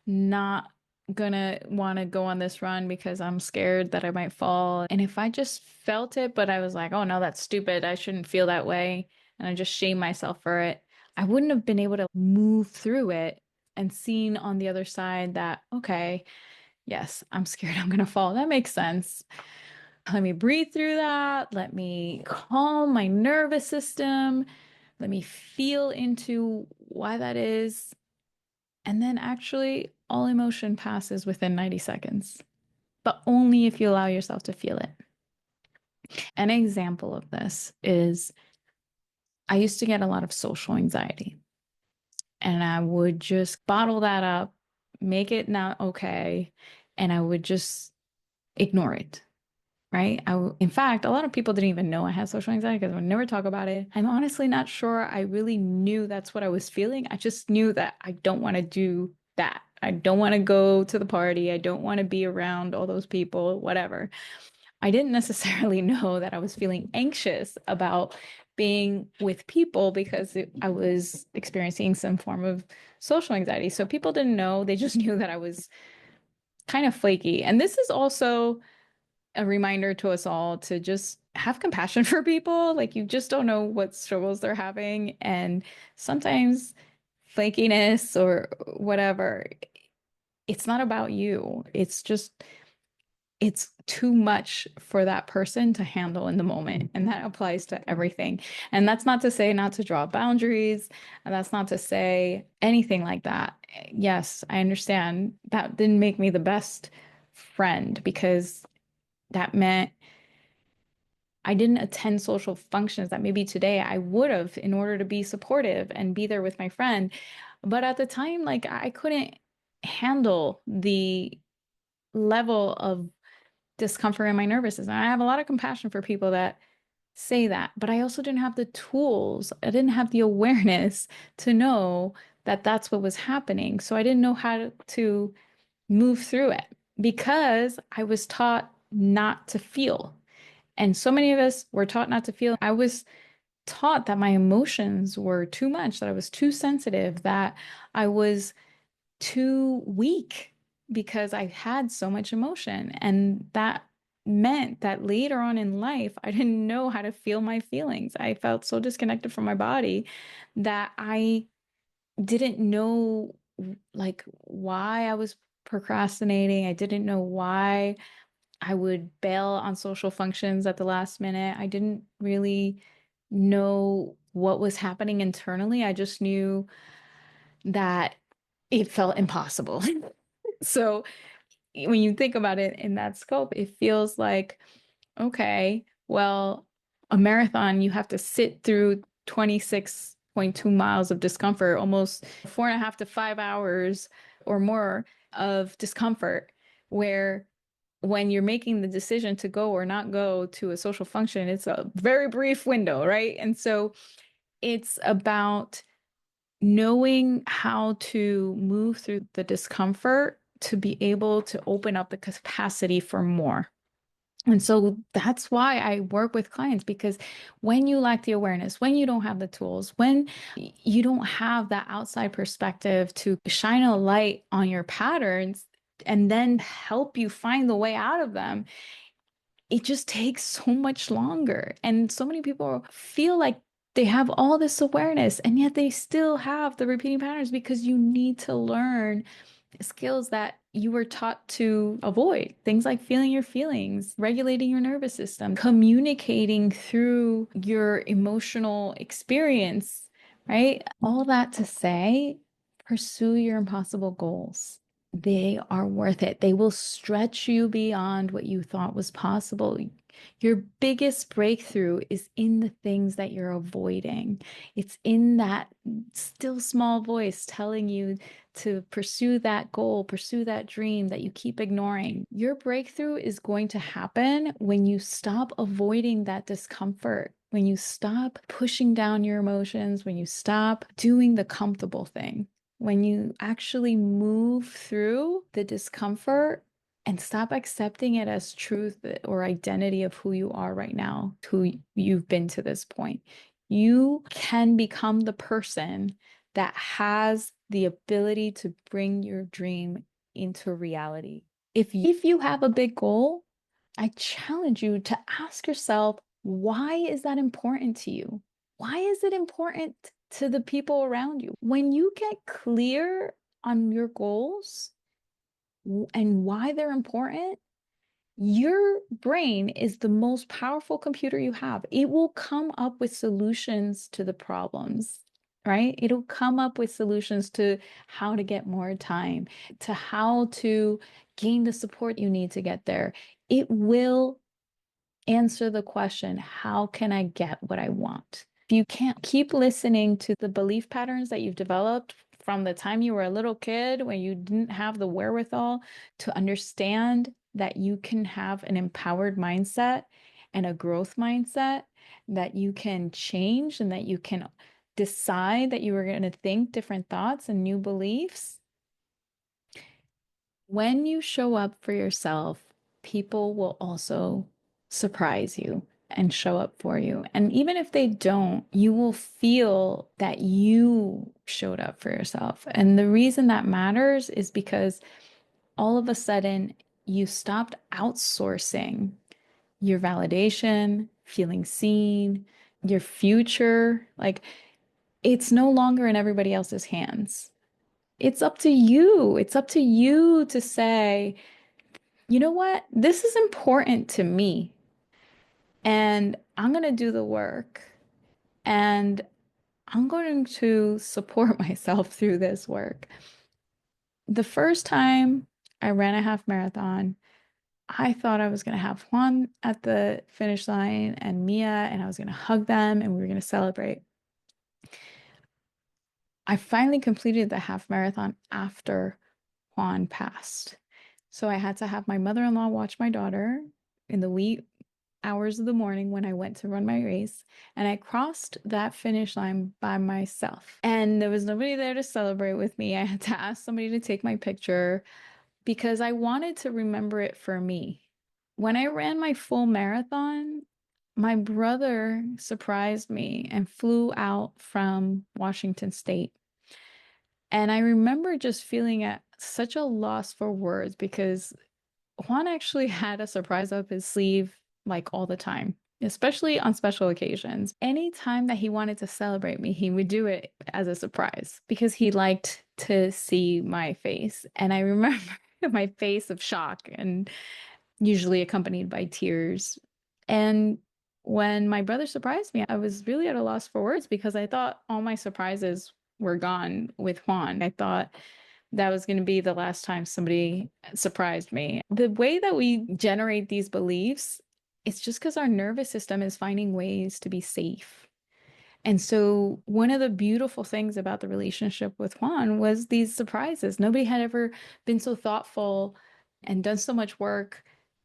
not gonna want to go on this run because I'm scared that I might fall. And if I just felt it, but I was like, oh no, that's stupid. I shouldn't feel that way. And I just shame myself for it. I wouldn't have been able to move through it and seen on the other side that, okay, yes, I'm scared I'm gonna fall. That makes sense. Let me breathe through that. Let me calm my nervous system. Let me feel into why that is. And then actually, all emotion passes within 90 seconds, but only if you allow yourself to feel it. An example of this is I used to get a lot of social anxiety, and I would just bottle that up, make it not okay, and I would just ignore it. Right? In fact, a lot of people didn't even know I had social anxiety because I would never talk about it. I'm honestly not sure I really knew that's what I was feeling. I just knew that I don't want to do that. I don't want to go to the party. I don't want to be around all those people, whatever. I didn't necessarily know that I was feeling anxious about being with people because I was experiencing some form of social anxiety. So people didn't know. They just knew that I was kind of flaky. And this is also a reminder to us all to just have compassion for people. Like you just don't know what struggles they're having. And sometimes flakiness or whatever, it's not about you. It's just it's too much for that person to handle in the moment. And that applies to everything. And that's not to say not to draw boundaries. And that's not to say anything like that. Yes, I understand that didn't make me the best friend because that meant I didn't attend social functions that maybe today I would have in order to be supportive and be there with my friend. But at the time, like I couldn't handle the level of discomfort in my nervous system. I have a lot of compassion for people that say that, but I also didn't have the tools. I didn't have the awareness to know that that's what was happening. So I didn't know how to move through it because I was taught not to feel. And so many of us were taught not to feel. I was taught that my emotions were too much, that I was too sensitive, that I was too weak because I had so much emotion. And that meant that later on in life, I didn't know how to feel my feelings. I felt so disconnected from my body that I didn't know like why I was procrastinating. I didn't know why I would bail on social functions at the last minute. I didn't really know what was happening internally. I just knew that it felt impossible. So when you think about it in that scope, it feels like, okay, well, a marathon, you have to sit through 26.2 miles of discomfort, almost 4.5 to 5 hours or more of discomfort, where when you're making the decision to go or not go to a social function, it's a very brief window, right? And so it's about knowing how to move through the discomfort to be able to open up the capacity for more. And so that's why I work with clients because when you lack the awareness, when you don't have the tools, when you don't have that outside perspective to shine a light on your patterns and then help you find the way out of them, it just takes so much longer. And so many people feel like they have all this awareness and yet they still have the repeating patterns because you need to learn skills that you were taught to avoid. Things like feeling your feelings, regulating your nervous system, communicating through your emotional experience, right? All that to say, pursue your impossible goals. They are worth it. They will stretch you beyond what you thought was possible. Your biggest breakthrough is in the things that you're avoiding. It's in that still small voice telling you to pursue that goal, pursue that dream that you keep ignoring. Your breakthrough is going to happen when you stop avoiding that discomfort, when you stop pushing down your emotions, when you stop doing the comfortable thing, when you actually move through the discomfort and stop accepting it as truth or identity of who you are right now, who you've been to this point. You can become the person that has the ability to bring your dream into reality. If you have a big goal, I challenge you to ask yourself, why is that important to you? Why is it important to the people around you? When you get clear on your goals and why they're important, your brain is the most powerful computer you have. It will come up with solutions to the problems, right? It'll come up with solutions to how to get more time, to how to gain the support you need to get there. It will answer the question, how can I get what I want? If you can't keep listening to the belief patterns that you've developed from the time you were a little kid when you didn't have the wherewithal to understand that you can have an empowered mindset and a growth mindset, that you can change and that you can decide that you are going to think different thoughts and new beliefs. When you show up for yourself, people will also surprise you and show up for you. And even if they don't, you will feel that you showed up for yourself. And the reason that matters is because all of a sudden you stopped outsourcing your validation, feeling seen, your future. Like it's no longer in everybody else's hands. It's up to you. It's up to you to say, you know what? This is important to me, and I'm going to do the work, and I'm going to support myself through this work. The first time I ran a half marathon, I thought I was going to have Juan at the finish line and Mia, and I was going to hug them and we were going to celebrate. I finally completed the half marathon after Juan passed. So I had to have my mother-in-law watch my daughter in the wee hours of the morning when I went to run my race. And I crossed that finish line by myself. And there was nobody there to celebrate with me. I had to ask somebody to take my picture because I wanted to remember it for me. When I ran my full marathon, my brother surprised me and flew out from Washington State. And I remember just feeling at such a loss for words because Juan actually had a surprise up his sleeve like all the time, especially on special occasions. Anytime that he wanted to celebrate me, he would do it as a surprise because he liked to see my face. And I remember my face of shock and usually accompanied by tears. And when my brother surprised me, I was really at a loss for words because I thought all my surprises were gone with Juan. I thought that was going to be the last time somebody surprised me. The way that we generate these beliefs, it's just because our nervous system is finding ways to be safe. And so, one of the beautiful things about the relationship with Juan was these surprises. Nobody had ever been so thoughtful and done so much work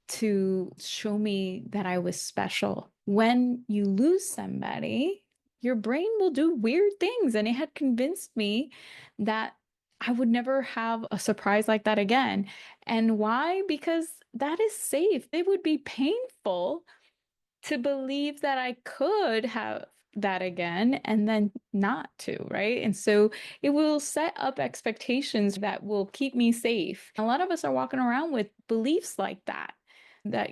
to show me that I was special. When you lose somebody, your brain will do weird things. And it had convinced me that I would never have a surprise like that again. And why? Because that is safe. It would be painful to believe that I could have that again and then not to, right? And so it will set up expectations that will keep me safe. A lot of us are walking around with beliefs like that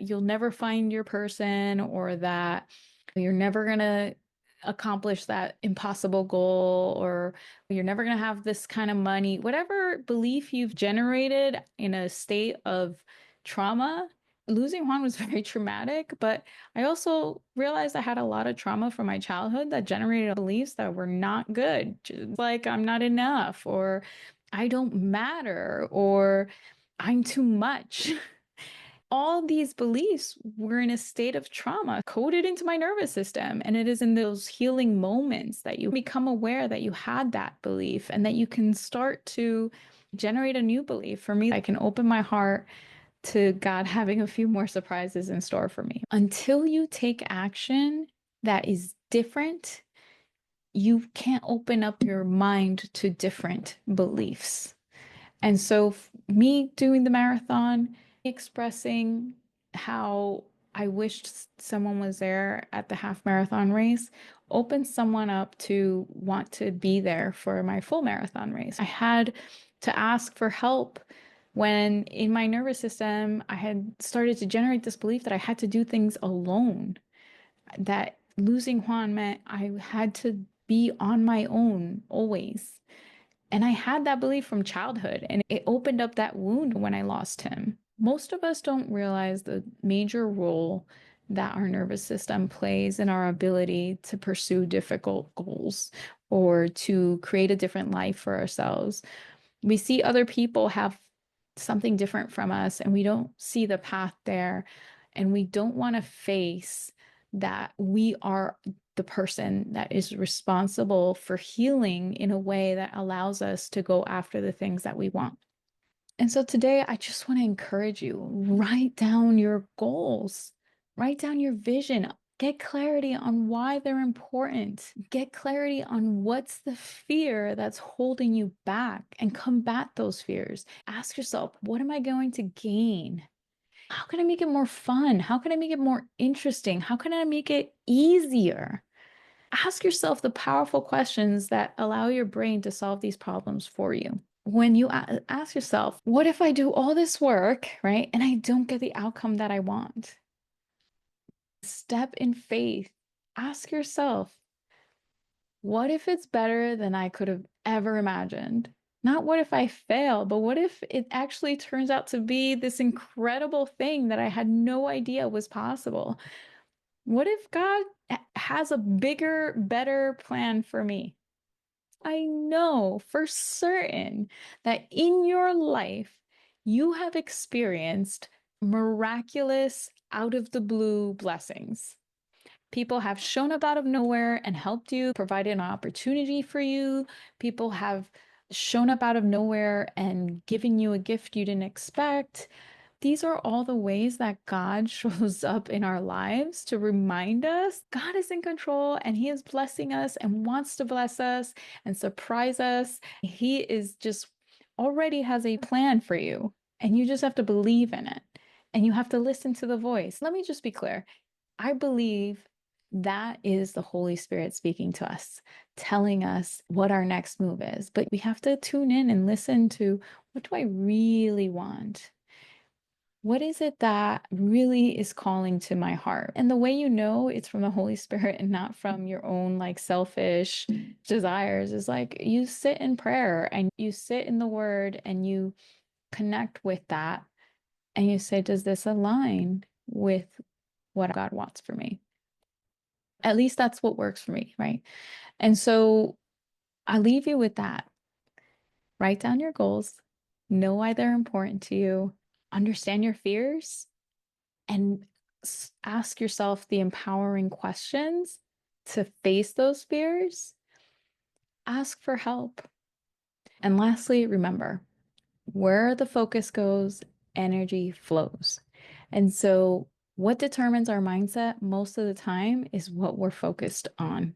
you'll never find your person or that you're never going to accomplish that impossible goal or you're never going to have this kind of money. Whatever belief you've generated in a state of trauma, losing Juan was very traumatic, but I also realized I had a lot of trauma from my childhood that generated beliefs that were not good, just like I'm not enough, or I don't matter, or I'm too much. All these beliefs were in a state of trauma coded into my nervous system. And it is in those healing moments that you become aware that you had that belief and that you can start to generate a new belief. For me, I can open my heart to God having a few more surprises in store for me. Until you take action that is different, you can't open up your mind to different beliefs. And so, me doing the marathon, expressing how I wished someone was there at the half marathon race, opened someone up to want to be there for my full marathon race. I had to ask for help when in my nervous system, I had started to generate this belief that I had to do things alone, that losing Juan meant I had to be on my own always. And I had that belief from childhood, and it opened up that wound when I lost him. Most of us don't realize the major role that our nervous system plays in our ability to pursue difficult goals or to create a different life for ourselves. We see other people have something different from us, and we don't see the path there, and we don't want to face that we are the person that is responsible for healing in a way that allows us to go after the things that we want. And so today, I just want to encourage you, write down your goals, write down your vision, get clarity on why they're important, get clarity on what's the fear that's holding you back, and combat those fears. Ask yourself, what am I going to gain? How can I make it more fun? How can I make it more interesting? How can I make it easier? Ask yourself the powerful questions that allow your brain to solve these problems for you. When you ask yourself, what if I do all this work, right, and I don't get the outcome that I want? Step in faith. Ask yourself, what if it's better than I could have ever imagined? Not what if I fail, but what if it actually turns out to be this incredible thing that I had no idea was possible? What if God has a bigger, better plan for me? I know for certain that in your life, you have experienced miraculous, out of the blue blessings. People have shown up out of nowhere and helped you, provided an opportunity for you. People have shown up out of nowhere and given you a gift you didn't expect. These are all the ways that God shows up in our lives to remind us God is in control and He is blessing us and wants to bless us and surprise us. He is just already has a plan for you, and you just have to believe in it and you have to listen to the voice. Let me just be clear. I believe that is the Holy Spirit speaking to us, telling us what our next move is. But we have to tune in and listen to, what do I really want? What is it that really is calling to my heart? And the way you know it's from the Holy Spirit and not from your own like selfish desires is like you sit in prayer and you sit in the word and you connect with that and you say, does this align with what God wants for me? At least that's what works for me, right? And so I leave you with that. Write down your goals, know why they're important to you, understand your fears, and ask yourself the empowering questions to face those fears. Ask for help. And lastly, remember, where the focus goes, energy flows. And so, what determines our mindset most of the time is what we're focused on.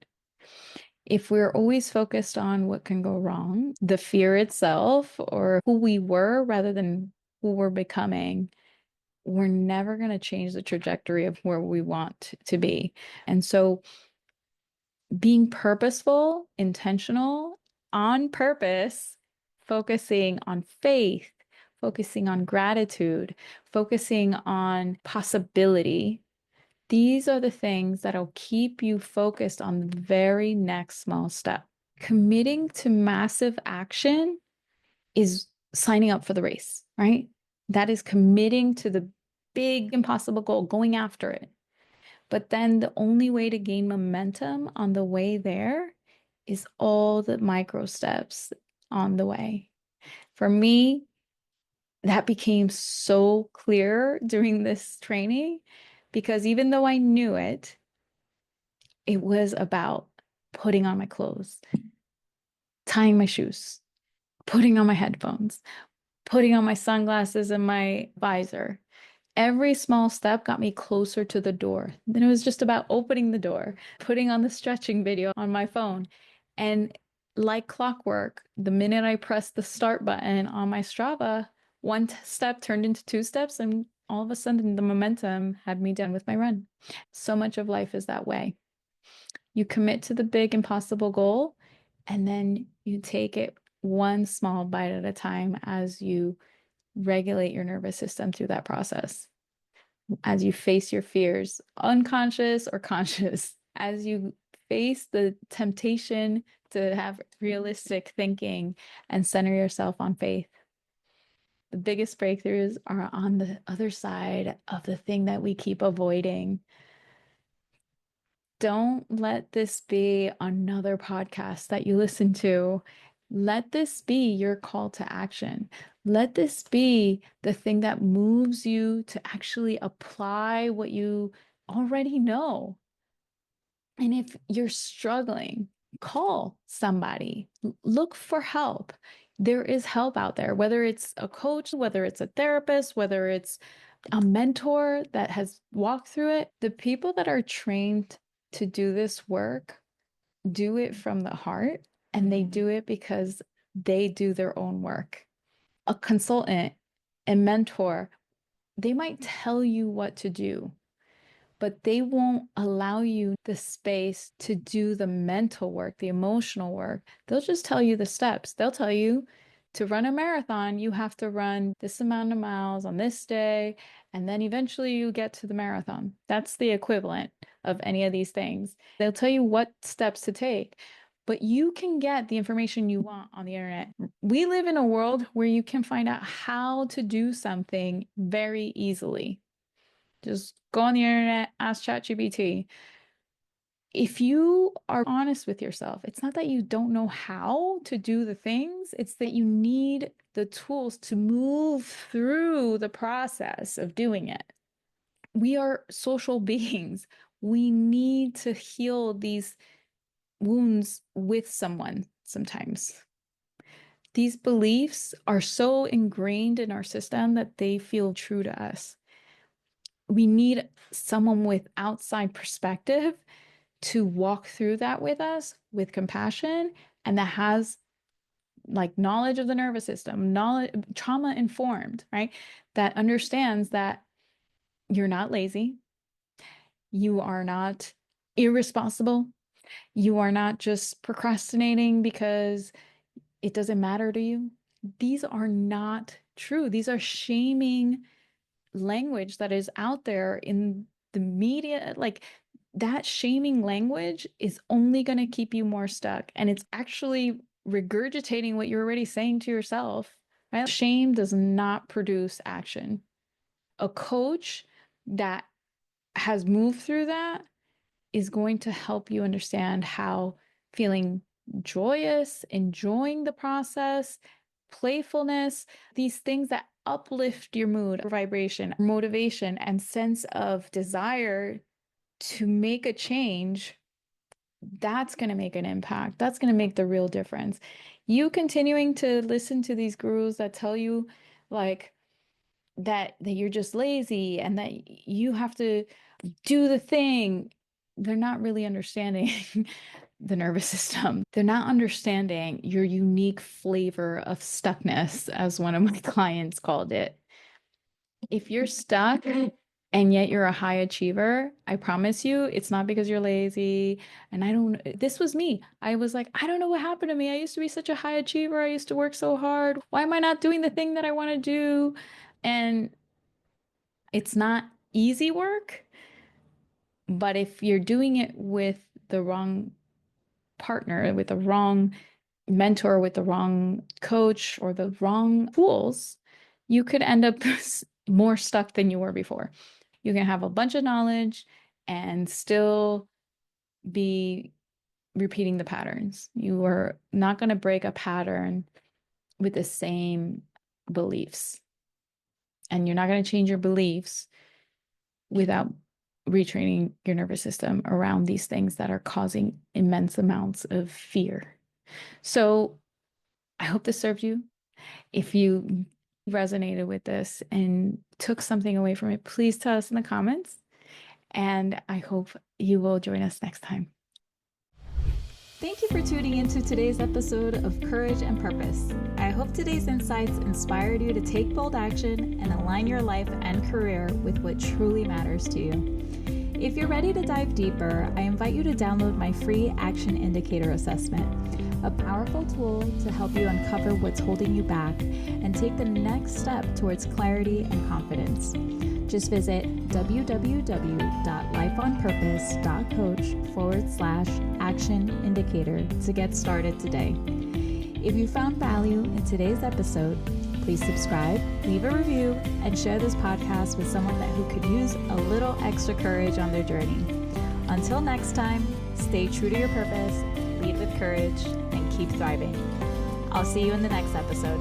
If we're always focused on what can go wrong, the fear itself, or who we were rather than who we're becoming, we're never going to change the trajectory of where we want to be. And so being purposeful, intentional, on purpose, focusing on faith, focusing on gratitude, focusing on possibility, these are the things that'll keep you focused on the very next small step. Committing to massive action is signing up for the race, right? That is committing to the big impossible goal, going after it. But then the only way to gain momentum on the way there is all the micro steps on the way. For me, that became so clear during this training because even though I knew it, it was about putting on my clothes, tying my shoes, putting on my headphones, putting on my sunglasses and my visor. Every small step got me closer to the door. Then it was just about opening the door, putting on the stretching video on my phone. And like clockwork, the minute I pressed the start button on my Strava, one step turned into two steps, and all of a sudden the momentum had me done with my run. So much of life is that way. You commit to the big impossible goal, and then you take it one small bite at a time as you regulate your nervous system through that process, as you face your fears, unconscious or conscious, as you face the temptation to have realistic thinking and center yourself on faith. The biggest breakthroughs are on the other side of the thing that we keep avoiding. Don't let this be another podcast that you listen to. Let this be your call to action. Let this be the thing that moves you to actually apply what you already know. And if you're struggling, call somebody, look for help. There is help out there, whether it's a coach, whether it's a therapist, whether it's a mentor that has walked through it. The people that are trained to do this work do it from the heart, and they do it because they do their own work. A consultant, a mentor, they might tell you what to do, but they won't allow you the space to do the mental work, the emotional work. They'll just tell you the steps. They'll tell you to run a marathon, you have to run this amount of miles on this day, and then eventually you get to the marathon. That's the equivalent of any of these things. They'll tell you what steps to take. but you can get the information you want on the internet. We live in a world where you can find out how to do something very easily. Just go on the internet, ask ChatGPT. If you are honest with yourself, it's not that you don't know how to do the things, it's that you need the tools to move through the process of doing it. We are social beings. We need to heal these wounds with someone sometimes. These beliefs are so ingrained in our system that they feel true to us. We need someone with outside perspective to walk through that with us with compassion, and that has like knowledge of the nervous system, knowledge, trauma informed, right? That understands that you're not lazy, you are not irresponsible, you are not just procrastinating because it doesn't matter to you. These are not true. These are shaming language that is out there in the media. Like, that shaming language is only going to keep you more stuck. And it's actually regurgitating what you're already saying to yourself, right? Shame does not produce action. A coach that has moved through that is going to help you understand how feeling joyous, enjoying the process, playfulness, these things that uplift your mood, vibration, motivation, and sense of desire to make a change, that's going to make an impact. That's going to make the real difference. You continuing to listen to these gurus that tell you like that you're just lazy and that you have to do the thing, they're not really understanding the nervous system. They're not understanding your unique flavor of stuckness, as one of my clients called it. If you're stuck and yet you're a high achiever, I promise you, it's not because you're lazy. And this was me. I was like, I don't know what happened to me. I used to be such a high achiever. I used to work so hard. Why am I not doing the thing that I want to do? And it's not easy work, but if you're doing it with the wrong partner, with the wrong mentor, with the wrong coach, or the wrong tools, you could end up more stuck than you were before. You can have a bunch of knowledge and still be repeating the patterns. You are not going to break a pattern with the same beliefs. And you're not going to change your beliefs without retraining your nervous system around these things that are causing immense amounts of fear. So I hope this served you. If you resonated with this and took something away from it, please tell us in the comments. And I hope you will join us next time. Thank you for tuning into today's episode of Courage and Purpose. I hope today's insights inspired you to take bold action and align your life and career with what truly matters to you. If you're ready to dive deeper, I invite you to download my free Action Indicator Assessment, a powerful tool to help you uncover what's holding you back and take the next step towards clarity and confidence. Just visit www.lifeonpurpose.coach/action indicator to get started today. If you found value in today's episode, please subscribe, leave a review, and share this podcast with someone who could use a little extra courage on their journey. Until next time, stay true to your purpose, lead with courage, and keep thriving. I'll see you in the next episode.